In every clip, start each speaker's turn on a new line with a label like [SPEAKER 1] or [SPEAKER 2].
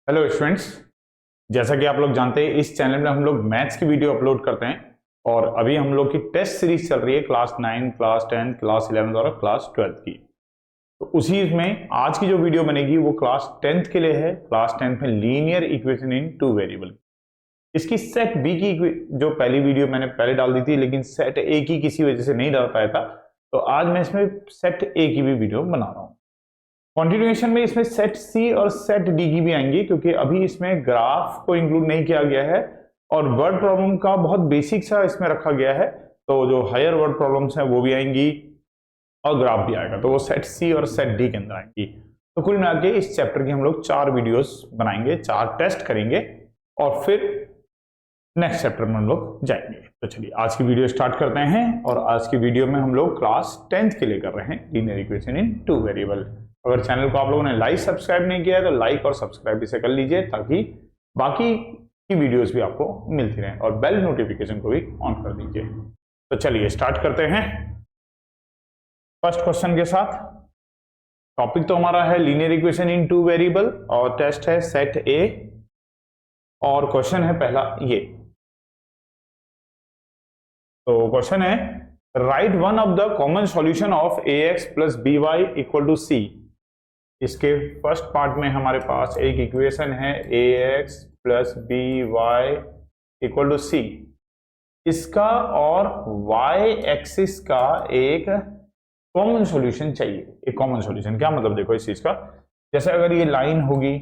[SPEAKER 1] Hello students, जैसा कि आप लोग जानते हैं इस चैनल में हम लोग मैथ्स की वीडियो अपलोड करते हैं और अभी हम लोग की टेस्ट सीरीज चल रही है क्लास 9, क्लास 10, क्लास 11 और क्लास 12 की। तो उसी में आज की जो वीडियो बनेगी वो क्लास 10th के लिए है। क्लास 10th में linear equation in two variable. इसकी सेट बी की जो पहली वीडियो मैंने पहले डाल दी थी, लेकिन सेट ए की किसी वजह से नहीं डाल पाया था, तो आज मैं इसमें सेट ए की भी वीडियो बना रहा हूँ। कॉन्टिन्यूएशन में इसमें सेट सी और सेट डी की भी आएंगी, क्योंकि अभी इसमें ग्राफ को इंक्लूड नहीं किया गया है और वर्ड प्रॉब्लम का बहुत बेसिक सा इसमें रखा गया है। तो जो हायर वर्ड प्रॉब्लम्स हैं वो भी आएंगी और ग्राफ भी आएगा, तो वो सेट सी और सेट डी के अंदर आएंगी। तो कुल मिला के इस चैप्टर की हम लोग 4 वीडियोस बनाएंगे, 4 टेस्ट करेंगे और फिर नेक्स्ट चैप्टर में हम लोग जाएंगे। तो चलिए आज की वीडियो स्टार्ट करते हैं और आज की वीडियो में हम लोग क्लास 10th के लिए कर रहे हैं linear equation in two variable. अगर चैनल को आप लोगों ने लाइक सब्सक्राइब नहीं किया है तो लाइक और सब्सक्राइब इसे कर लीजिए, ताकि बाकी की वीडियोस भी आपको मिलती रहें और बेल नोटिफिकेशन को भी ऑन कर दीजिए। तो चलिए स्टार्ट करते हैं फर्स्ट क्वेश्चन के साथ। टॉपिक तो हमारा है linear equation in two variable और टेस्ट है सेट ए और क्वेश्चन है पहला ये। तो क्वेश्चन है write one of the common solution of a x plus b y equal to c. इसके फर्स्ट पार्ट में हमारे पास एक इक्वेशन है a x plus b y equal to c. इसका और वाई एक्सिस का एक कॉमन सॉल्यूशन चाहिए। एक कॉमन सॉल्यूशन क्या मतलब, देखो इस चीज का, जैसे अगर ये लाइन होगी,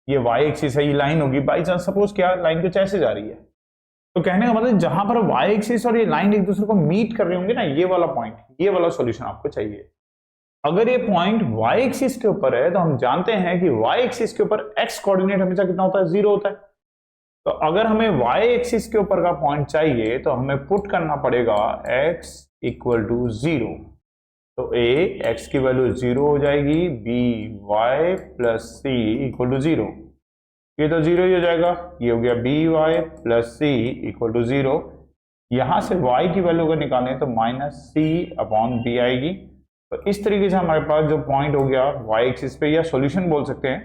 [SPEAKER 1] ये वाई एक्सिस है, ये लाइन होगी, बाई चांस सपोज क्या लाइन कुछ ऐसे जा रही है, तो कहने का मतलब जहां पर वाई एक्सिस और ये लाइन एक दूसरे को मीट कर रहे होंगे ना, ये वाला पॉइंट, ये वाला सॉल्यूशन आपको चाहिए। अगर ये पॉइंट वाई एक्सिस के ऊपर है तो हम जानते हैं कि वाई एक्सिस के ऊपर एक्स कोऑर्डिनेट हमेशा कितना होता है, 0 होता है। तो अगर हमें वाई एक्सिस के ऊपर का पॉइंट चाहिए तो हमें पुट करना पड़ेगा x इक्वल टू 0। तो a x की वैल्यू 0 हो जाएगी, b y plus c equal to 0। ये तो 0 ही हो जाएगा, ये हो गया b y plus c equal to 0। यहां से y की वैल्यू अगर निकालें तो माइनस सी अपॉन बी आएगी। तो इस तरीके से हमारे पास जो पॉइंट हो गया y एक्सिस पे, या सॉल्यूशन बोल सकते हैं,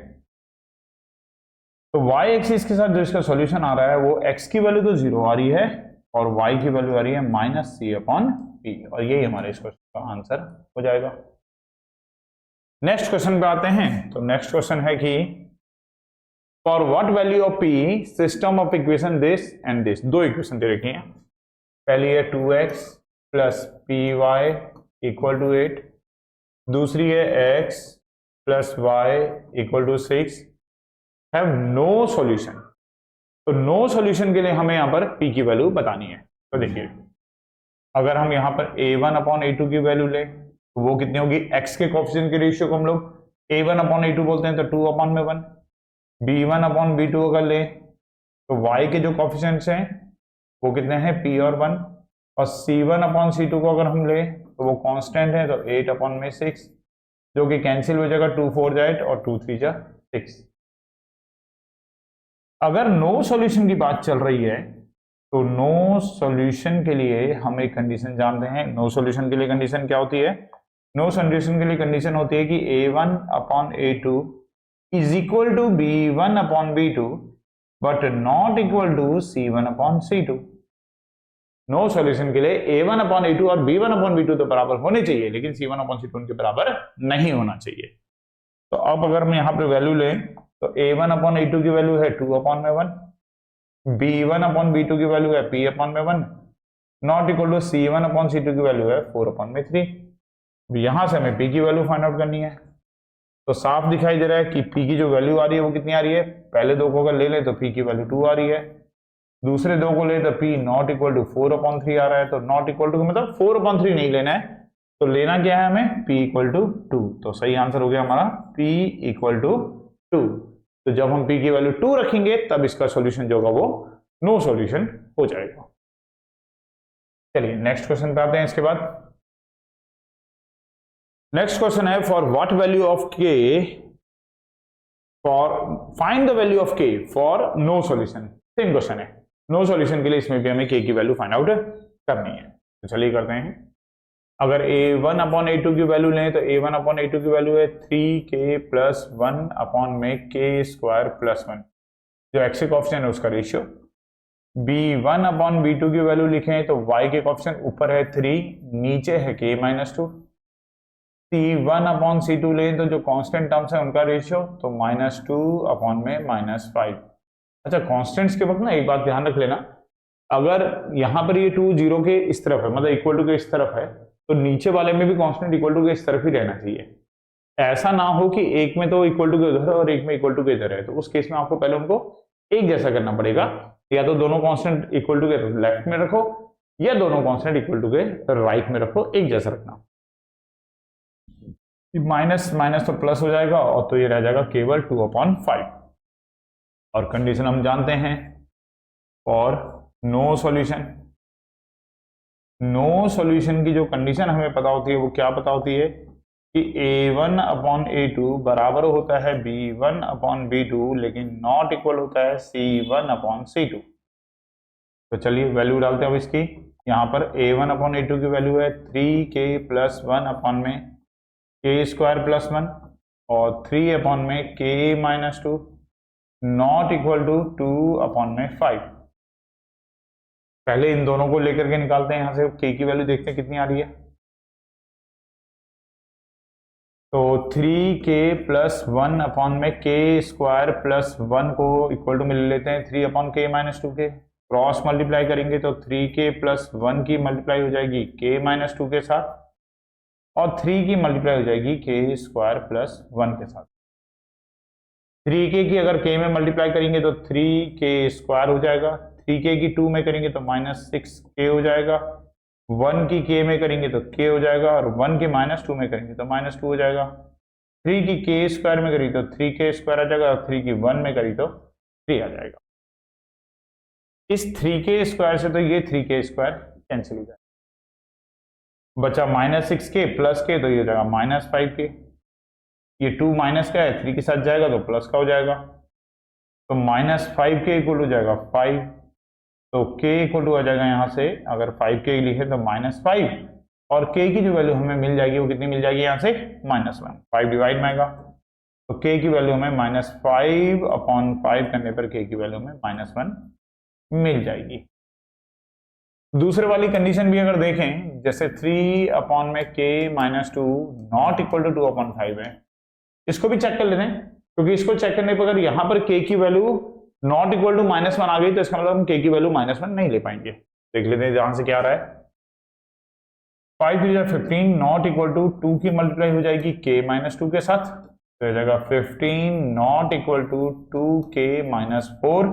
[SPEAKER 1] तो y एक्सिस के साथ जो इसका सॉल्यूशन आ रहा है वो x की वैल्यू तो 0 आ रही है और y की वैल्यू आ रही है माइनस सी अपॉन बी, और यही हमारे इस क्वेश्चन का आंसर हो जाएगा। नेक्स्ट क्वेश्चन पे आते हैं। तो नेक्स्ट क्वेश्चन है कि for what value of p system of equation this and this. दो इक्वेशन दे रखी हैं। पहली है 2x plus p y equal to 8, दूसरी है x plus y equal to 6, have no solution. तो नो सॉल्यूशन के लिए हमें यहां पर p की वैल्यू बतानी है। तो देखिए, अगर हम यहां पर a1 अपॉन a2 की वैल्यू ले तो वो कितनी होगी, x के कोएफिशिएंट के रेशियो को हम लोग a1 अपॉन a2 बोलते हैं, तो 2 अपॉन में 1। b1 अपॉन b2 अगर ले तो y के जो कोएफिशिएंट्स हैं वो कितने हैं, p और 1, और c1 अपॉन c2 को अगर हम ले तो वो कांस्टेंट है, तो 8 अपॉन में 6, जो कि कैंसिल हो जाएगा, 2 4 8 और 2 3 6। अगर नो सॉल्यूशन की बात चल रही है तो नो सॉल्यूशन के लिए हम एक कंडीशन जानते हैं। नो सॉल्यूशन के लिए कंडीशन क्या होती है, नो सॉल्यूशन के लिए कंडीशन होती है कि a1 upon a2 is equal to b1 upon b2 but not equal to c1 upon c2। No solution के लिए a1 अपॉन a2 और b1 अपॉन b2 तो बराबर होने चाहिए, लेकिन c1 अपॉन c2 उनके बराबर नहीं होना चाहिए। तो अब अगर हम यहां पर वैल्यू लें तो a1 अपॉन a2 की वैल्यू है 2 अपॉन में 1, b1 अपॉन b2 की वैल्यू है p अपॉन में 1, not equal to c1 upon c2 की वैल्यू है 4 अपॉन में 3। यहां से हमें p की वैल्यू फाइंड आउट करनी है। तो साफ दिखाई दे रहा है कि p की जो वैल्यू आ रही है वो कितनी आ रही है, पहले दो को अगर ले ले तो p की वैल्यू 2 आ रही है, दूसरे दो को ले तो p not equal to 4 upon 3 आ रहा है। तो नॉट इक्वल टू मतलब 4 अपॉन 3 नहीं लेना है, तो लेना क्या है हमें, p इक्वल टू 2। तो सही आंसर हो गया हमारा p इक्वल टू 2। तो जब हम p की वैल्यू 2 रखेंगे तब इसका सॉल्यूशन जो होगा वो नो सॉल्यूशन हो जाएगा। चलिए नेक्स्ट क्वेश्चन पे आते हैं। इसके बाद नेक्स्ट क्वेश्चन है for what value of k for find the value of k for no solution. Same question है, नो सॉल्यूशन के लिए इसमें भी हमें k की वैल्यू फाइंड आउट करनी है। तो चलिए करते हैं। अगर a1/a2 की वैल्यू लें तो a1/a2 की वैल्यू है 3k+1/k² + 1, जो x के कोएफिशिएंट है उसका रेशियो। b1/b2 की वैल्यू लिखें तो y के कोएफिशिएंट ऊपर है 3, नीचे है k-2। c1/c2 लें तो जो कांस्टेंट टर्म्स है उनका रेशियो तो -2/-5। अच्छा, कांस्टेंट्स के वक्त ना एक बात ध्यान रख लेना, अगर यहां पर ये 2 0 के इस तरफ है, मतलब इक्वल टू के इस तरफ है, तो नीचे वाले में भी कांस्टेंट इक्वल टू के इस तरफ ही रहना चाहिए। ऐसा ना हो कि एक में तो इक्वल टू के उधर है और एक में इक्वल टू के इधर है, तो उस केस में आपको पहले उनको एक जैसा करना पड़ेगा। या तो दोनों कांस्टेंट इक्वल टू के लेफ्ट में रखो या दोनों कांस्टेंट इक्वल टू के राइट में रखो, एक जैसा रखना। माइनस माइनस तो प्लस हो जाएगा और तो ये रह जाएगा केवल 2/5। और कंडीशन हम जानते हैं, और नो सॉल्यूशन की जो कंडीशन हमें पता होती है वो क्या पता होती है कि a1/a2 बराबर होता है b1/b2, लेकिन नॉट इक्वल होता है c1/c2। तो चलिए वैल्यू डालते हैं अब इसकी। यहाँ पर a1/a2 की वैल्यू है 3k+1/k² + 1 और 3/k-2 नॉट इक्वल टू 2/5। पहले इन दोनों को लेकर के निकालते हैं, यहां से k की वैल्यू देखते हैं कितनी आ रही है। तो 3k+1/k² + 1 को इक्वल टू में ले लेते हैं 3/k-2 के, क्रॉस मल्टीप्लाई करेंगे तो 3k+1 की मल्टीप्लाई हो जाएगी k-2 के साथ, और 3 की मल्टीप्लाई हो जाएगी k² + 1 के साथ। 3k की अगर k में मल्टीप्लाई करेंगे तो 3k² हो जाएगा, 3k की 2 में करेंगे तो -6k हो जाएगा, 1 की k में करेंगे तो k हो जाएगा, और 1 की -2 में करेंगे तो -2 हो जाएगा। 3 की k² में करी तो 3k² आ जाएगा, और 3 की 1 में करी तो 3 आ जाएगा। इस 3k² से तो ये 3k² कैंसिल हो जाएगा, बचा -6k प्लस k, तो ये हो जाएगा -5k। ये 2 माइनस का है, 3 के साथ जाएगा तो प्लस का हो जाएगा, तो -5k इक्वल हो जाएगा 5। तो k इक्वल टू आ जाएगा यहाँ से, अगर 5k लिखे तो -5, और k की जो वैल्यू हमें मिल जाएगी वो कितनी मिल जाएगी यहाँ से, -1। 5 डिवाइड में आएगा तो k की वैल्यू हमें -5/5 करने पर k की वैल्यू हमें -1 मिल जाएगी। दूसरे वाली कंडीशन भी अगर देखें, जैसे 3/k-2 नॉट इक्वल टू 2/5 है, इसको भी चेक कर लेते हैं, क्योंकि इसको चेक करने पर अगर यहां पर k की वैल्यू नॉट इक्वल टू -1 आ गई तो इसका मतलब हम k की वैल्यू -1 नहीं ले पाएंगे। देख लेते हैं यहां से क्या आ रहा है। 5 3 15 नॉट इक्वल टू 2 की मल्टीप्लाई हो जाएगी k-2 के साथ, तो हो जाएगा 15 नॉट इक्वल टू 2k-4,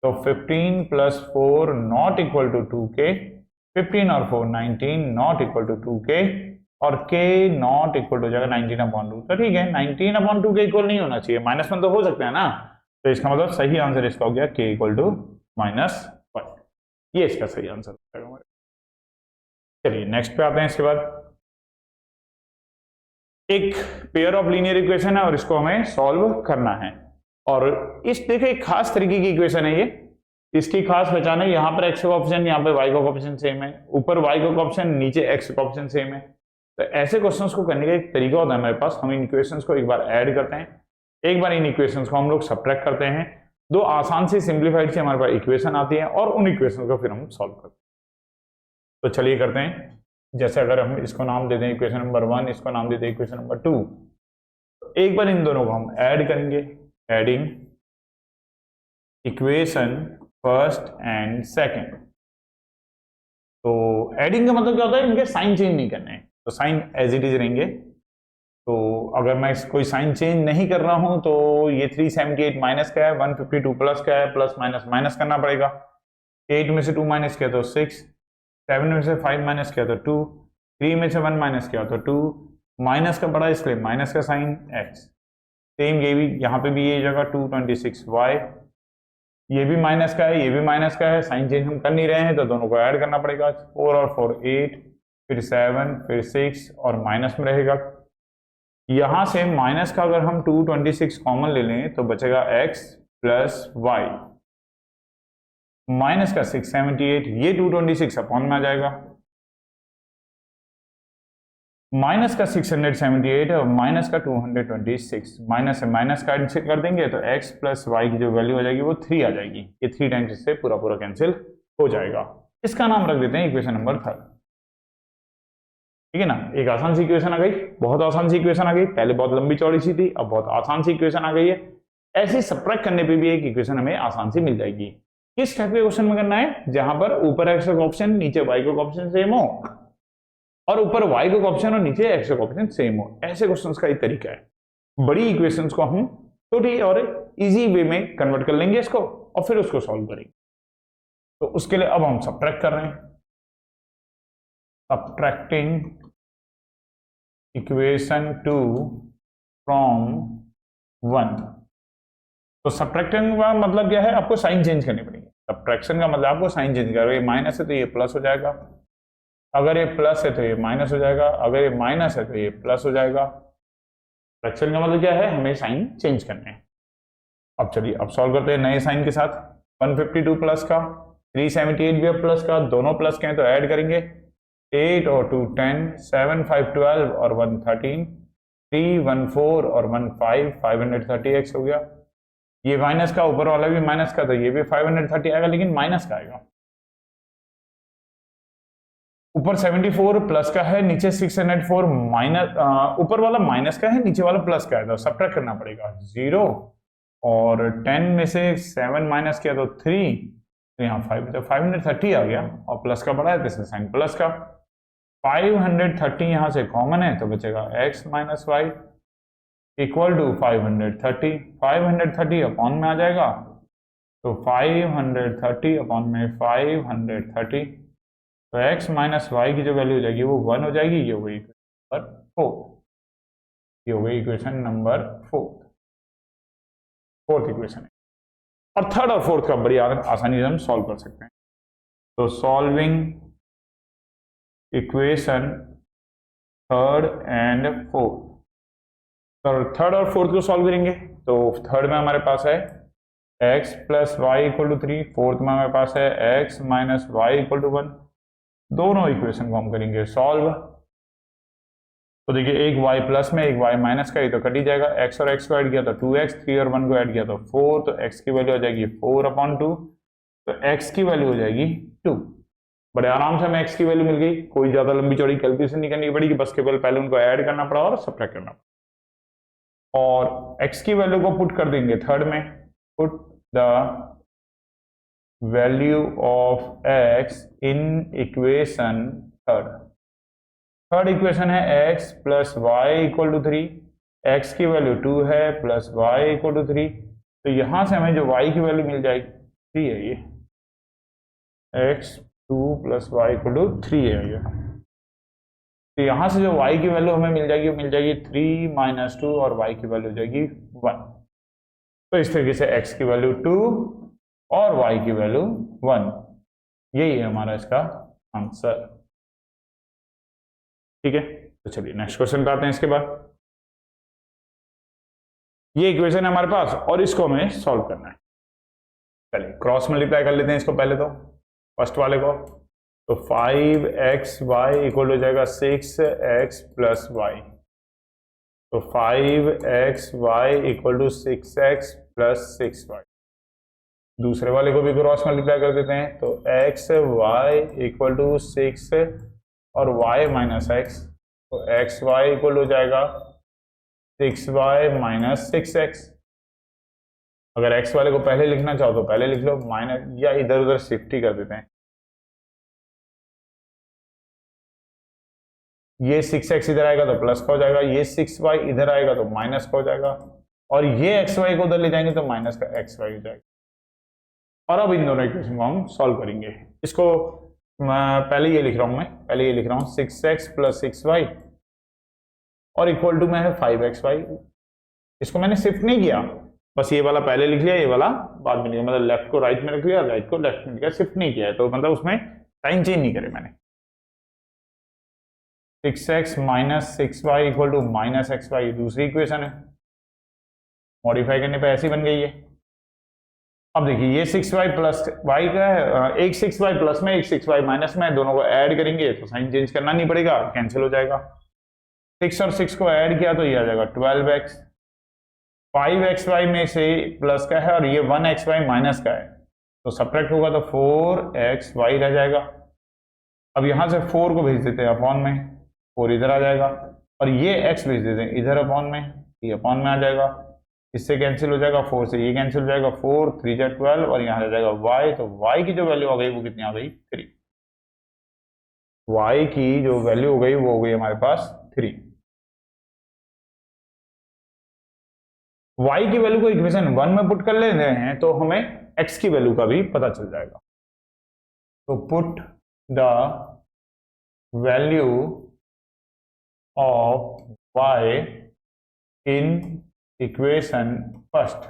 [SPEAKER 1] तो 15 + 4 नॉट इक्वल टू 2k, 15 और 4 19 नॉट इक्वल टू 2k, और k नॉट इक्वल हो जाएगा 19/2। तो ठीक है, 19/2 के इक्वल नहीं होना चाहिए, -1 तो हो सकता है ना, तो इसका मतलब सही आंसर इसका हो गया k इक्वल टू -1। ये इसका सही आंसर हो जाएगा। चलिए नेक्स्ट पे आते हैं। इसके बाद एक पेयर ऑफ लीनियर इक्वेशन है और इसको हमें सॉल्व करना है, और इस देखिए एक खास तरीके की इक्वेशन है ये। इसकी खास पहचान है, यहाँ पर x का कोएफिशिएंट, यहाँ पे y का कोएफिशिएंट सेम है, ऊपर y का कोएफिशिएंट नीचे x का कोएफिशिएंट सेम है। तो ऐसे क्वेश्चंस को करने का एक तरीका होता है हमारे पास, हम इन इक्वेशंस को एक बार ऐड करते हैं, एक बार इन इक्वेशंस को हम लोग सब्ट्रैक्ट करते हैं, दो आसान सी सिंप्लीफाइड से हमारे पास इक्वेशन आती है, और उन इक्वेशन को फिर हम सॉल्व करते हैं। तो चलिए करते हैं। जैसे अगर हम इसको नाम दे दें इक्वेशन नंबर 1, इसको नाम दे दें इक्वेशन नंबर 2, तो एक बार इन दोनों को हम ऐड करेंगे। Adding equation first and second. तो एडिंग का मतलब क्या होता है, इनके साइन चेंज नहीं करने, तो साइन एज इट इज रहेंगे। तो अगर मैं कोई साइन चेंज नहीं कर रहा हूं तो ये 378 माइनस का है, 152 प्लस का है, प्लस माइनस माइनस करना पड़ेगा। 8 में से 2 माइनस किया तो 6, 7 में से 5 माइनस किया तो 2, 3 में से 1 माइनस किया तो 2, माइनस का पड़ा इसलिए माइनस का साइन x। सेम ये भी यहाँ पे भी ये जगह 226y, ये भी माइनस का है, ये भी माइनस का है, साइन चेंज हम कर नहीं रहे हैं तो दोनों को ऐड करना पड़ेगा। 4 और 4 8, फिर 7, फिर 6 और माइनस में रहेगा। यहां से माइनस का अगर हम 226 कॉमन ले लें तो बचेगा x प्लस वाई, माइनस का 678, ये 226 अपॉन में आ जाएगा। माइनस का 678 और माइनस का 226, माइनस से माइनस कैंसिल कर देंगे तो x प्लस वाई की जो वैल्यू आ जाएगी वो 3 आ जाएगी। ये 3 टाइम्स इससे पूरा पूरा कैंसिल हो जाएगा। इसका नाम रख देते हैं इक्वेशन नंबर 3। ठीक है ना, एक आसान सी इक्वेशन आ गई, बहुत आसान सी इक्वेशन आ गई। पहले बहुत लंबी चौड़ी सी थी, अब बहुत आसान सी इक्वेशन आ गई है। ऐसे सब्ट्रैक्ट करने पे भी एक इक्वेशन हमें आसान सी मिल जाएगी। किस टाइप के क्वेश्चन में करना है, जहां पर ऊपर एक्स का ऑप्शन नीचे वाई का ऑप्शन सेम हो, और ऊपर वाई का ऑप्शन और नीचे एक्स का ऑप्शन सेम हो। ऐसे क्वेश्चंस का एक तरीका है। बड़ी इक्वेशंस को हम छोटी और इजी वे में कन्वर्ट कर लेंगे इसको, और फिर उसको सॉल्व करेंगे। तो उसके लिए अब हम सब्ट्रैक्ट कर रहे हैं, सब्ट्रैक्टिंग इक्वेशन 2 फ्रॉम 1। तो सब्ट्रैक्टिंग का मतलब क्या है, आपको साइन चेंज करनी पड़ेगी। सब्ट्रैक्शन का मतलब आपको साइन चेंज करो। ये माइनस है तो ये प्लस हो जाएगा, अगर ये प्लस है तो ये माइनस हो जाएगा, अगर ये माइनस है तो ये प्लस हो जाएगा। सब्ट्रैक्शन का मतलब क्या है, हमें साइन चेंज करने हैं। अब चलिए अब सॉल्व करते हैं नए साइन के साथ। 152 प्लस का, 378 भी प्लस का, दोनों प्लस के हैं तो ऐड करेंगे। 8 और 2 10, 7 5 12 और 1 13, 3 1 4 और 1 5, 530x हो गया। ये माइनस का, ऊपर वाला भी माइनस का, तो ये भी 530 आएगा, लेकिन माइनस का आएगा। ऊपर 74 प्लस का है, नीचे 604 माइनस, ऊपर वाला माइनस का है, नीचे वाला प्लस का है, तो सब्ट्रैक्ट करना पड़ेगा। 0 और 10 में से 7 माइनस किया तो 3, तो यहाँ 5, तो 530 आ गया, और प्लस का बड़ा है तो इसका साइन प्लस का। 530 यहाँ से कॉमन है तो बचेगा x minus y equal to 530। 530 upon में आ जाएगा, तो 530 अपॉन में 530, तो x माइनस वाई की जो वैल्यू हो जाएगी वो 1 हो जाएगी। ये हो गई नंबर 4, ये हो गई इक्वेशन नंबर 4, फोर्थ इक्वेशन है। और थर्ड और फोर्थ का बड़ी आसानी से हम सॉल्व कर सकते हैं। तो solving equation third and fourth, तो थर्ड और फोर्थ को सॉल्व करेंगे। तो थर्ड में हमारे पास है x plus y equal to 3, fourth में हमारे पास है x minus y equal to 1। दोनों इक्वेशन को हम करेंगे सॉल्व। तो देखिए एक y प्लस में एक y माइनस का, ये तो कट ही जाएगा। x और x को ऐड किया तो 2x, 3 और 1 को ऐड किया तो 4, तो x की वैल्यू हो जाएगी 4/2, तो x की वैल्यू हो जाएगी 2। बड़े आराम से हमें x की वैल्यू मिल गई, कोई ज्यादा लंबी चौड़ी कैलकुलेशन नहीं करनी पड़ेगी, बस केवल पहले उनको ऐड करना पड़ा और सब्ट्रैक्ट करना पड़ा। और x की वैल्यू को पुट कर देंगे थर्ड में, put the value of x in equation third. Third equation है x plus y equal to 3, x की वैल्यू 2 है प्लस वाई इक्वल टू 3, तो यहां से हमें जो y की वैल्यू मिल जाएगी 3 है। ये x 2 plus y equal to 3 है ये। तो यहां से जो y की वैल्यू हमें मिल जाएगी, वो मिल जाएगी 3 माइनस 2, और y की वैल्यू हो जाएगी 1। तो इस तरीके से x की वैल्यू 2 और y की वैल्यू 1, यही है हमारा इसका आंसर। ठीक है, तो चलिए नेक्स्ट क्वेश्चन पे आते हैं। इसके बाद ये इक्वेशन है हमारे पास, और इसको हमें सॉल्व करना है। चलिए क्रॉस मल्टीप्लाई कर लेते हैं इसको पहले, तो फर्स्ट वाले को। तो 5xy इक्वल हो जाएगा 6x प्लस वाई, तो 5xy equal to 6x plus 6y। दूसरे वाले को भी क्रॉस मल्टीप्लाई कर देते हैं, तो xy इक्वल टू 6 और y माइनस एक्स, तो xy इक्वल हो जाएगा 6y माइनस 6x। अगर x वाले को पहले लिखना चाहो तो पहले लिख लो, माइनस या इधर उधर शिफ्ट ही कर देते हैं। ये 6x इधर आएगा तो प्लस का हो जाएगा, ये 6y इधर आएगा तो माइनस का हो जाएगा, और ये xy को उधर ले जाएंगे तो माइनस का xy हो जाएगा। और अब इन दोनों इक्वेशन को हम सॉल्व करेंगे। इसको पहले ये लिख रहा हूं, मैं पहले ये लिख रहा हूं 6x प्लस 6y और इक्वल टू में है 5xy। इसको मैंने शिफ्ट नहीं किया, बस ये वाला पहले लिख लिया, ये वाला बाद में लिखा, मतलब लेफ्ट को राइट में रख लिया, राइट को लेफ्ट में लिखा, शिफ्ट नहीं किया है, तो मतलब उसमें साइन चेंज नहीं करे मैंने। 6x minus 6y equal to minus xy, दूसरी इक्वेशन है, मॉडिफाई करने पे ऐसी बन गई है। अब देखिए ये 6y प्लस y का है, एक 6y प्लस में एक 6y माइनस में, दोनों को ऐड करेंगे तो साइन चेंज करना नहीं पड़ेगा, कैंसिल हो जाएगा। 6 और 6 को ऐड किया तो ये आ जाएगा 12x। 5xy में से प्लस का है और ये 1xy माइनस का है, तो सब्ट्रैक्ट होगा तो 4xy रह जाएगा। अब यहां से 4 को भेज देते हैं अपॉन में, 4 इधर आ जाएगा, और ये x भेज देते हैं इधर अपॉन में, ये अपॉन में आ जाएगा। इससे कैंसिल हो जाएगा, 4 से ये कैंसिल हो जाएगा, 4 3 जा 12 और यहाँ आ जाएगा y। तो y की जो वैल्यू आ गई वो कितनी आ गई, 3। y की जो वैल्यू हो गई वो हो गई हमारे पास 3। y की वैल्यू को इक्वेशन 1 में पुट कर लेते हैं तो हमें x की वैल्यू का भी पता चल जाएगा। तो put the value of y in equation first.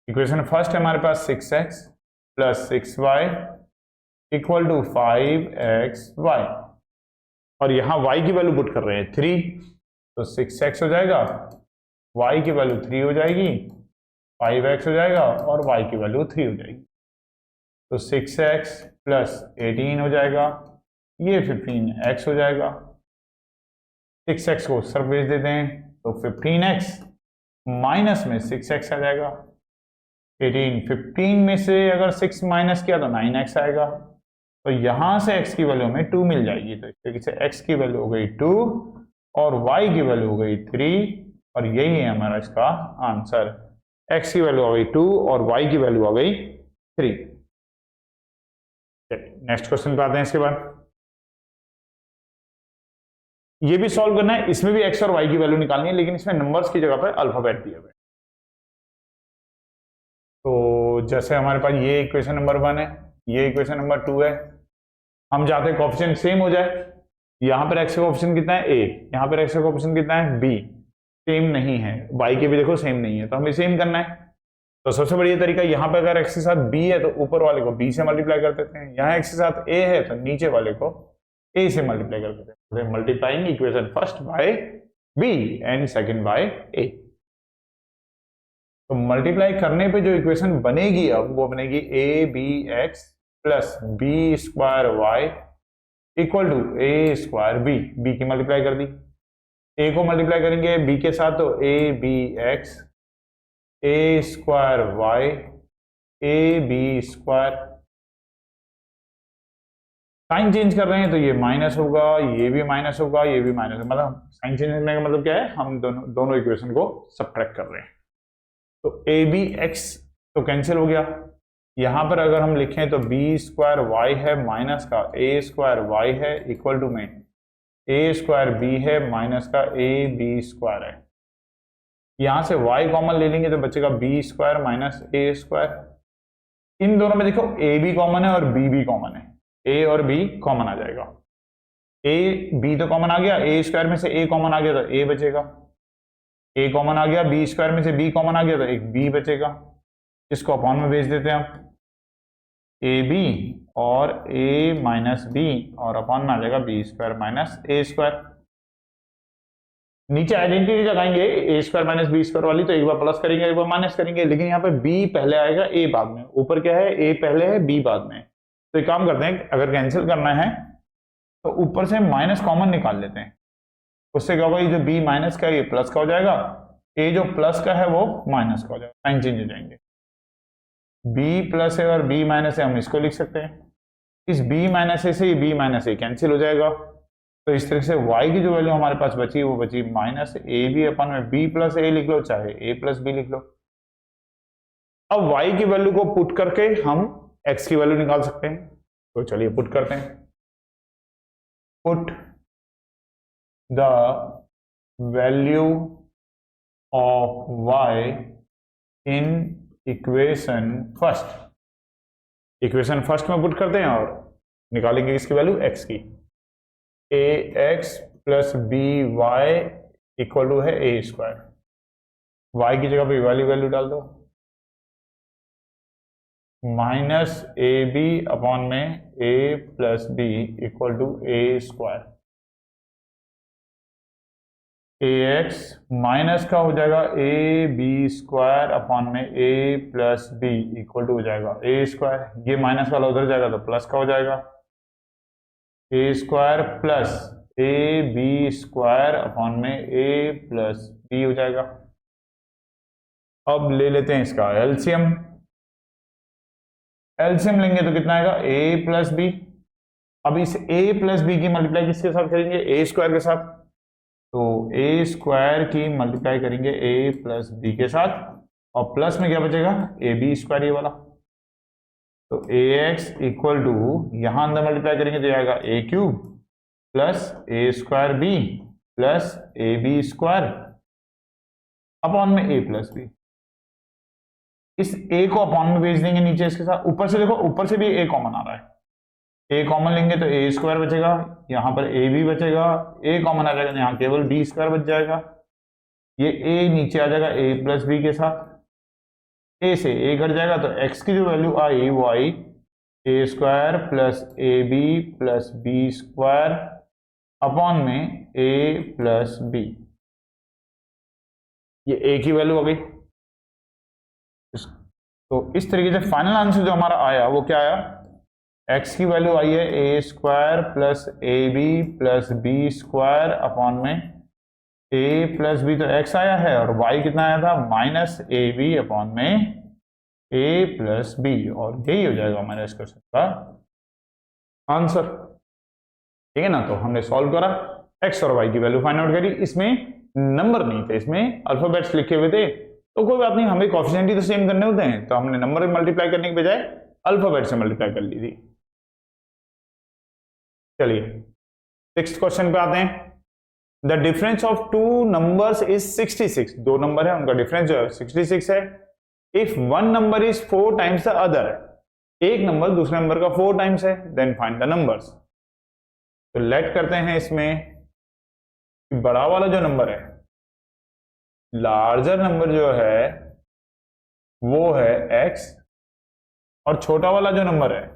[SPEAKER 1] Equation first है हमारे पास 6x plus 6y equal to 5xy, और यहां y की वैल्यू पुट कर रहे हैं 3, तो 6x हो जाएगा, y की वैल्यू 3 हो जाएगी, 5x हो जाएगा और y की वैल्यू 3 हो जाएगी। तो 6x प्लस 18 हो जाएगा, ये 15x हो जाएगा। 6x को सर भेज देते हैं तो 15x माइनस में 6x आ जाएगा। 15 में से अगर 6 माइनस किया तो 9x आएगा, तो यहां से x की वैल्यू हमें 2 मिल जाएगी। तो इस तरीके से x की वैल्यू हो गई 2 और y की वैल्यू हो गई 3, और यही है हमारा इसका आंसर। x की वैल्यू आ गई 2 और y की वैल्यू आ गई 3। नेक्स्ट क्वेश्चन पे आते हैं। इसके बाद ये भी सॉल्व करना है, इसमें भी x और y की वैल्यू निकालनी है, लेकिन इसमें नंबर्स की जगह पर अल्फाबेट दिए हुए। तो जैसे हमारे पास ये इक्वेशन नंबर 1 है, ये इक्वेशन नंबर 2 है, हम चाहते हैं कोएफिशिएंट सेम हो जाए। यहां पर x का कोएफिशिएंट कितना है, a, यहां पर x का कोएफिशिएंट कितना है, b, सेम नहीं है। y के भी देखो सेम नहीं है, तो हमें सेम करना है। तो सबसे बढ़िया तरीका, यहां पर अगर x के साथ b है तो ऊपर वाले को b से मल्टीप्लाई कर देते हैं, यहाँ x के साथ a है तो नीचे वाले को a से मल्टीप्लाई कर देते हैं। Multiplying equation first by b and second by a। तो मल्टीप्लाई करने पे जो इक्वेशन बनेगी अब वो बनेगी abx प्लस b square y equal to a square b. B की मल्टीप्लाई कर दी, ए को मल्टीप्लाई करेंगे बी के साथ तो a b x, a square y, a b square. Sign change कर रहे हैं तो ये माइनस होगा, ये भी माइनस होगा, ये भी माइनस होगा। मतलब साइन चेंज करने का मतलब क्या है, हम दोनों इक्वेशन को सब्ट्रैक्ट कर रहे हैं। तो ए बी एक्स तो कैंसिल हो गया। यहां पर अगर हम लिखें तो बी स्क्वायर वाई है माइनस का ए स्क्वायर वाई है इक्वल टू में ए स्क्वायर बी है माइनस का ए बी स्क्वायर है। यहां से y कॉमन ले लेंगे तो बचेगा बी स्क्वायर माइनस ए स्क्वायर। इन दोनों में देखो a भी कॉमन है और b भी कॉमन है, a और b कॉमन आ जाएगा। a b तो कॉमन आ गया, a स्क्वायर में से a कॉमन आ गया तो a बचेगा, a कॉमन आ गया, b स्क्वायर में से b कॉमन आ गया तो एक b बचेगा। इसको अपॉन में भेज देते हैं हम, ए बी और a माइनस बी और अपॉन में आ जाएगा बी स्क्वायर माइनस ए स्क्वायर। नीचे आइडेंटिटी लगाएंगे ए स्क्वायर माइनस बी स्क्वायर वाली, तो एक बार प्लस करेंगे एक बार माइनस करेंगे, लेकिन यहाँ पे b पहले आएगा a बाद में। ऊपर क्या है, a पहले है b बाद में। तो एक काम करते हैं, अगर कैंसिल करना है तो ऊपर से माइनस कॉमन निकाल लेते हैं। उससे क्या होगा, ये जो b माइनस का है ये प्लस का हो जाएगा, a जो प्लस का है वो माइनस का हो जाएगा, साइन चेंज हो जाएंगे। b प्लस है और b माइनस है, हम इसको लिख सकते हैं। इस b माइनस ए से ये b माइनस ए कैंसिल हो जाएगा। तो इस तरह से y की जो वैल्यू हमारे पास बची वो बची माइनस ए बी अपन में b प्लस ए लिख लो चाहे a प्लस बी लिख लो। अब y की वैल्यू को पुट करके हम x की वैल्यू निकाल सकते हैं। तो चलिए पुट करते हैं। Put the value of y in equation first. Equation first में पुट करते हैं और निकालेंगे इसकी वैल्यू x की। A x plus b y equal to है ए स्क्वायर। वाई की जगह पे वाली वैल्यू डाल दो, माइनस ए बी अपॉन में a plus b equal to a square. A x minus का हो जाएगा ए बी स्क्वायर अपॉन में a plus b equal to हो जाएगा ए स्क्वायर। ये माइनस वाला उधर जाएगा तो प्लस का हो जाएगा, a square plus a b square upon में ए प्लस बी हो जाएगा। अब ले लेते हैं इसका एलसीएम। एलसीएम लेंगे तो कितना आएगा, ए प्लस बी। अब इस a प्लस बी की मल्टीप्लाई किसके साथ करेंगे, ए स्क्वायर के साथ। तो ए स्क्वायर की मल्टीप्लाई करेंगे ए प्लस बी के साथ, और प्लस में क्या बचेगा, ए बी स्क्वायर ये वाला। तो ए एक्स इक्वल टू, यहां अंदर मल्टीप्लाई करेंगे तो आएगा a cube plus a square b plus a b square upon में ए प्लस बी। इस ए को अपॉन में भेज देंगे नीचे इसके साथ। ऊपर से देखो, ऊपर से भी ए कॉमन आ रहा है, ए कॉमन लेंगे तो ए स्क्वायर बचेगा, यहां पर ए बी बचेगा, ए कॉमन आ जाएगा, यहां केवल बी स्क्वायर बच जाएगा। ये ए नीचे आ जाएगा ए प्लस बी के साथ, ए से ए कट जाएगा तो एक्स की जो वैल्यू आई वो आई a square plus a b plus b square upon में ए प्लस बी। ये ए की वैल्यू आ गई। तो इस तरीके से फाइनल आंसर जो हमारा आया वो क्या आया, x की वैल्यू आई है a square plus a b plus b square upon में ए प्लस बी, तो x आया है, और y कितना आया था, माइनस ए बी अपॉन में ए प्लस बी। और यही हो जाएगा हमारे इस क्वेश्चन का आंसर। ठीक है ना। तो हमने सॉल्व करा, x और y की वैल्यू फाइंड आउट करी। इसमें नंबर नहीं थे, इसमें अल्फाबेट्स लिखे हुए थे, तो कोई बात नहीं, हमें कोएफिशिएंट ही तो सेम करने होते हैं, तो हमने नंबर मल्टीप्लाई करने के बजाय अल्फाबेट से मल्टीप्लाई कर ली थी। चलिए 6th क्वेश्चन पे आते हैं। The difference of two numbers is 66। दो नंबर है, उनका डिफरेंस जो है 66 है। If one number is 4 times the other, एक नंबर दूसरे नंबर का 4 टाइम्स है, देन फाइंड द नंबर्स। तो लेट करते हैं इसमें, बड़ा वाला जो नंबर है, लार्जर नंबर जो है वो है x, और छोटा वाला जो नंबर है,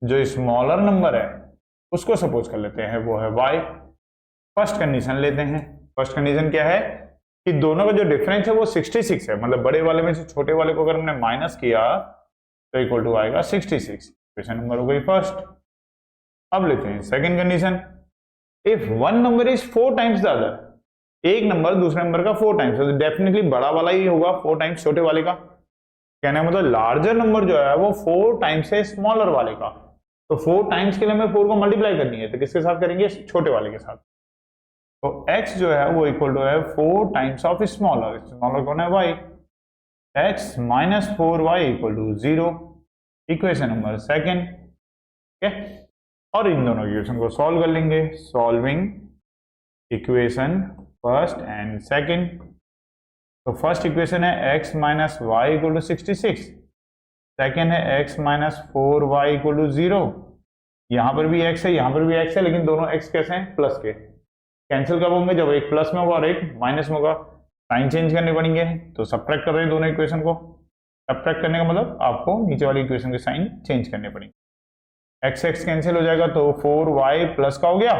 [SPEAKER 1] जो स्मॉलर नंबर है, उसको सपोज कर लेते हैं वो है y। फर्स्ट कंडीशन लेते हैं। फर्स्ट कंडीशन क्या है कि दोनों का जो डिफरेंस है वो 66 है, मतलब बड़े वाले में से छोटे वाले को अगर हमने माइनस किया तो इक्वल टू आएगा 66। क्वेश्चन नंबर हो गई फर्स्ट। अब लेते हैं second condition. If one number is 4 times the other, एक नंबर दूसरे नंबर का 4 टाइम्स, तो डेफिनेटली बड़ा वाला ही होगा 4 टाइम्स छोटे वाले का। कहने का मतलब लार्जर नंबर जो है वो 4 टाइम्स है स्मॉलर वाले का। तो 4 टाइम्स के लिए हमें 4 को मल्टीप्लाई करनी है, तो किसके साथ करेंगे, छोटे वाले के साथ। तो x जो है वो इक्वल टू है 4 टाइम्स ऑफ स्मॉलर। स्मॉलर कौन है, y। x minus 4y equal to 0। Equation number second. ठीक है, और इन दोनों इक्वेशन को सॉल्व कर लेंगे। Solving equation first and second. तो फर्स्ट इक्वेशन है x minus y equal to 66, second है x minus 4y equal to 0। यहां पर भी x है, यहां पर भी x है, लेकिन दोनों x कैसे हैं, प्लस के। कैंसिल कब होंगे, जब एक प्लस में होगा और एक माइनस में होगा। साइन चेंज करने पड़ेंगे, तो सब्ट्रैक्ट कर रहे हैं दोनों इक्वेशन को। सब्ट्रैक्ट करने का मतलब आपको नीचे वाली इक्वेशन के साइन चेंज करने पड़ेंगे। x x कैंसिल हो जाएगा, तो 4y प्लस का हो गया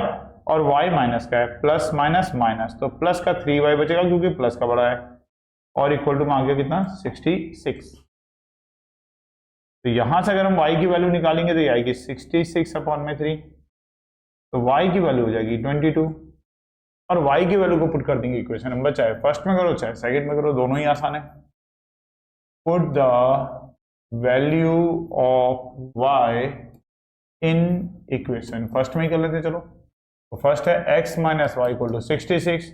[SPEAKER 1] और y माइनस का है, प्लस माइनस माइनस, तो प्लस का 3y बचेगा क्योंकि प्लस का बड़ा है, और इक्वल टू में आ गया कितना, 66। तो यहां से अगर हम y की वैल्यू निकालेंगे तो ये आएगी 66 अपॉन में 3, तो y की वैल्यू हो जाएगी 22, और y की वैल्यू को पुट कर देंगे इक्वेशन नंबर, चाहे फर्स्ट में करो चाहे सेकंड में करो, दोनों ही आसान है। Put the value of y in equation, first में ही कर लेते हैं चलो। तो फर्स्ट है x minus y equal to 66,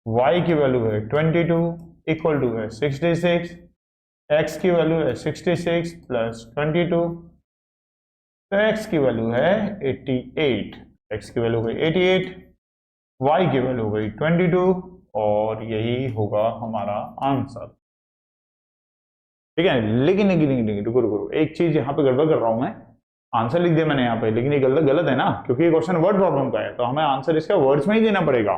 [SPEAKER 1] y की वैल्यू है 22 इक्वल टू है 66, x की वैल्यू है 66 प्लस 22, तो x की वैल्यू है 88, x की वैल्यू हो गई 88, y की वैल्यू हो गई 22, और यही होगा हमारा आंसर। ठीक है, लेकिन रुको, एक चीज यहाँ पे गड़बड़ कर रहा हूं मैं। आंसर लिख दिया मैंने यहाँ पे, लेकिन ये गलत है ना, क्योंकि ये क्वेश्चन वर्ड प्रॉब्लम का है, तो हमें आंसर इसका वर्ड्स में ही देना पड़ेगा।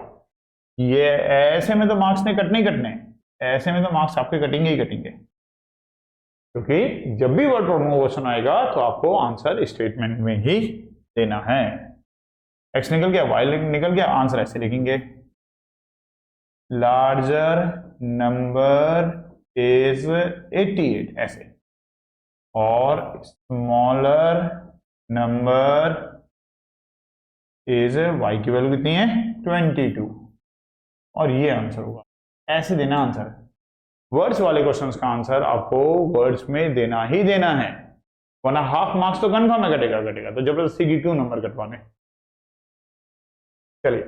[SPEAKER 1] ये ऐसे में तो मार्क्स ने कटने ही कटने, ऐसे में तो मार्क्स आपके कटेंगे ही कटेंगे, क्योंकि जब भी वर्ड प्रॉब्लम क्वेश्चन आएगा तो आपको आंसर स्टेटमेंट में ही देना है। एक्स निकल गया, वाई निकल गया, आंसर ऐसे लिखेंगे, लार्जर नंबर इज 88 ऐसे, और स्मॉलर नंबर इज y की वैल्यू कितनी है 22 और ये आंसर होगा। ऐसे देना आंसर। वर्ड्स वाले क्वेश्चंस का आंसर आपको वर्ड्स में देना ही देना है, वरना हाफ मार्क्स तो कन्फर्म है कटेगा। तो जबरदस्ती की क्यों नंबर कटवाने। चलिए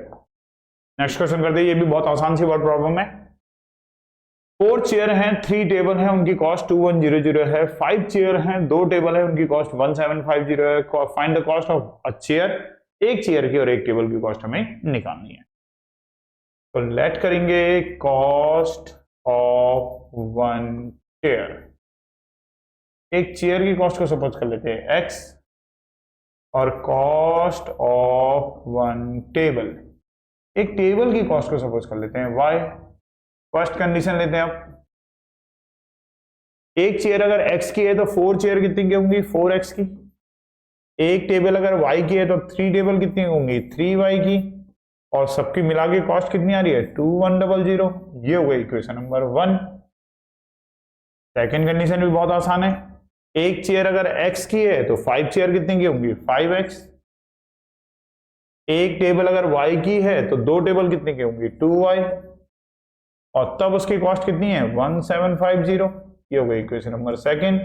[SPEAKER 1] नेक्स्ट क्वेश्चन करते हैं। ये भी बहुत आसान सी वर्ड प्रॉब्लम है। 4 चेयर हैं, 3 टेबल हैं, उनकी कॉस्ट 2100 है। 5 चेयर हैं, 2 टेबल है, उनकी कॉस्ट 1750 है। Find the cost of a chair. एक चेयर की और एक टेबल की कॉस्ट हमें निकालनी है। तो लेट करेंगे कॉस्ट ऑफ 1 चेयर। एक चेयर की कॉस्ट को सपोज कर लेते हैं x और कॉस्ट ऑफ 1 टेबल, एक टेबल की कॉस्ट को सपोज कर लेते हैं y। फर्स्ट कंडीशन लेते हैं आप, एक चेयर अगर x की है तो 4 चेयर कितनी की होंगी 4x की। एक टेबल अगर y की है तो 3 टेबल कितनी होंगी 3y की। और सबकी मिला के कॉस्ट कितनी आ रही है 2100। ये हो गई इक्वेशन नंबर 1। सेकेंड कंडीशन भी बहुत आसान है। एक चेयर अगर x की है तो 5 चेयर कितनी की होंगी 5x। एक टेबल अगर y की है तो 2 टेबल कितनी की होंगी 2y और तब उसकी कॉस्ट कितनी है 1750। ये हो गई इक्वेशन नंबर 2।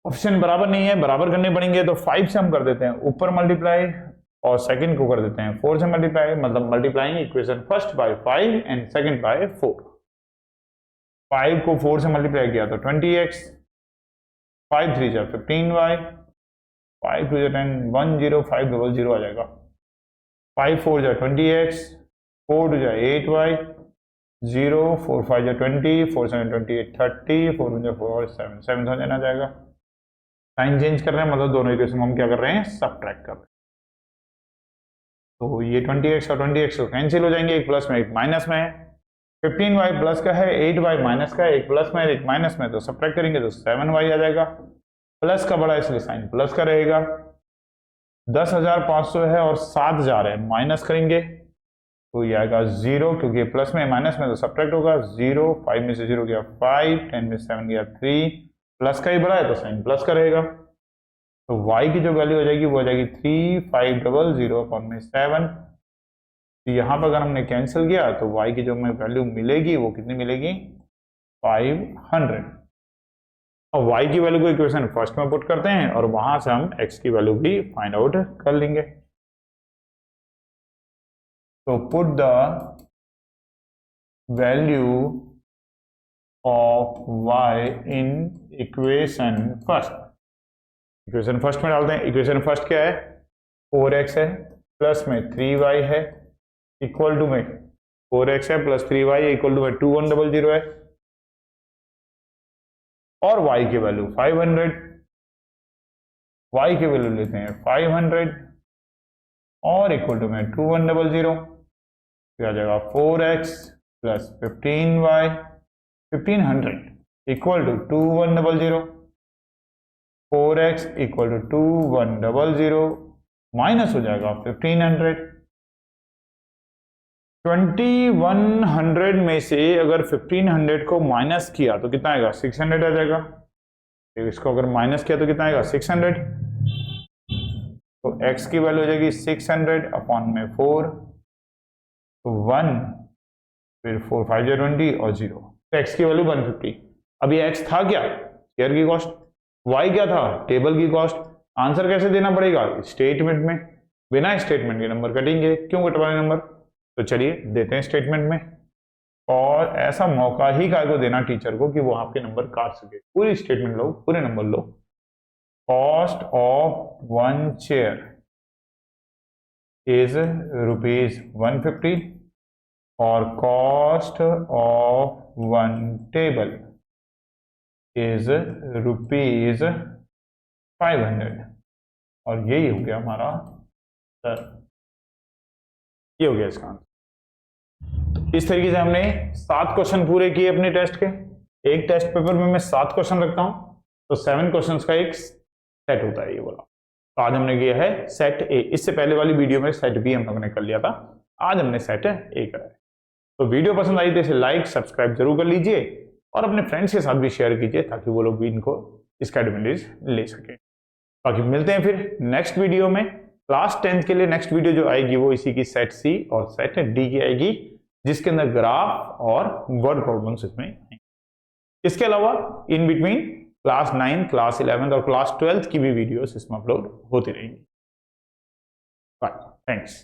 [SPEAKER 1] ऑप्शन बराबर नहीं है, बराबर करने पड़ेंगे तो 5 से हम कर देते हैं ऊपर मल्टीप्लाई और सेकंड को कर देते हैं 4 से मल्टीप्लाई, मतलब multiplying equation first bye 5 and second bye 4। 5 को 4 से मल्टीप्लाई किया तो 20x, 5 3 जा 15y, 5 2 जा 10, 10 500 आ जाएगा। 5 4 जा 20x, 4 2 जा 8y, 0 4 5 जा 20, 4 7 28 30, 4 1 जा 4 7 7000 आ जाएगा। साइन चेंज कर रहे हैं, मतलब दोनों इक्वेशन हम क्या कर रहे हैं सबट्रैक्ट कर रहे हैं। तो ये 20x और 20x तो कैंसिल हो जाएंगे, एक प्लस में एक माइनस में है। 15y प्लस का है, 8y माइनस का है, एक प्लस में एक माइनस में, तो सबट्रैक्ट करेंगे तो 7y आ जाएगा। प्लस का बड़ा इसलिए साइन प्लस का रहेगा। 10,500 है और 7,000 है, माइनस करेंगे तो ये आएगा 0, क्योंकि प्लस में माइनस में तो सबट्रैक्ट होगा। 0 5 में से 0 गया 5, 10 में 7 गया 3, प्लस का ही बड़ा है तो साइन प्लस का रहेगा। तो y की जो वैल्यू हो जाएगी वो हो जाएगी 3500 अपॉन में 7। तो यहाँ पर अगर हमने कैंसिल किया तो y की जो हमें वैल्यू मिलेगी वो कितनी मिलेगी 500। और y की वैल्यू को इक्वेशन फर्स्ट में पुट करते हैं और वहां से हम x की वैल्यू भी फाइंड आउट कर लेंगे। तो put the value of y in equation first. Equation first में डालते हैं। इक्वेशन फर्स्ट क्या है 4x है प्लस में 3y है इक्वल टू में 4x है प्लस 3y इक्वल टू में 2100 है और y की वैल्यू 500। y की वैल्यू लेते हैं 500 और इक्वल टू में 2100 आ जाएगा 4x प्लस 15y 1500 equal to 2100। 4x equal to 2100 माइनस हो जाएगा 1500। 2100 में से अगर 1500 को माइनस किया तो कितना आएगा 600 आ जाएगा। इसको अगर माइनस किया तो कितना आएगा 600। तो x की वैल्यू हो जाएगी 600 अपॉन में 4, तो 1 फिर 4 5 20 और 0, तो x की वैल्यू 150। अब ये x था क्या शेयर की कॉस्ट, y क्या था टेबल की कॉस्ट। आंसर कैसे देना पड़ेगा स्टेटमेंट में, बिना स्टेटमेंट के नंबर कटेंगे, क्यों कटवाने नंबर। तो चलिए देते हैं स्टेटमेंट में, और ऐसा मौका ही काय को देना टीचर को कि वो आपके नंबर काट सके। पूरी स्टेटमेंट लो, पूरे number low. Cost of 1 chair is ₹150 और कॉस्ट ऑफ 1 टेबल इज ₹500। और यही हो गया हमारा सर, ये हो गया इसका आंसर। इस तरीके से हमने 7 क्वेश्चन पूरे किए अपने टेस्ट के। एक टेस्ट पेपर में मैं 7 क्वेश्चन रखता हूं, तो 7 क्वेश्चंस का एक सेट होता है ये बोला। तो आज हमने किया है सेट ए। इससे पहले वाली वीडियो में सेट बी हम लोगों ने कर लिया था, आज हमने सेट ए करा है। तो वीडियो पसंद आई तो इसे लाइक सब्सक्राइब जरूर कर लीजिए और अपने फ्रेंड्स के साथ भी शेयर कीजिए ताकि वो लोग भी इनको इसका एडवांटेज ले सकें। बाकी मिलते हैं फिर नेक्स्ट वीडियो में। क्लास 10th के लिए नेक्स्ट वीडियो जो आएगी वो इसी की सेट सी और सेट डी की आएगी, जिसके अंदर ग्राफ और वर्ड प्रॉब्लम्स इसमें आएंगे। इसके अलावा इन बिटवीन क्लास 9, क्लास 11 और क्लास 12 की भी वीडियोस इसमें अपलोड होती रहेंगी। Bye, thanks.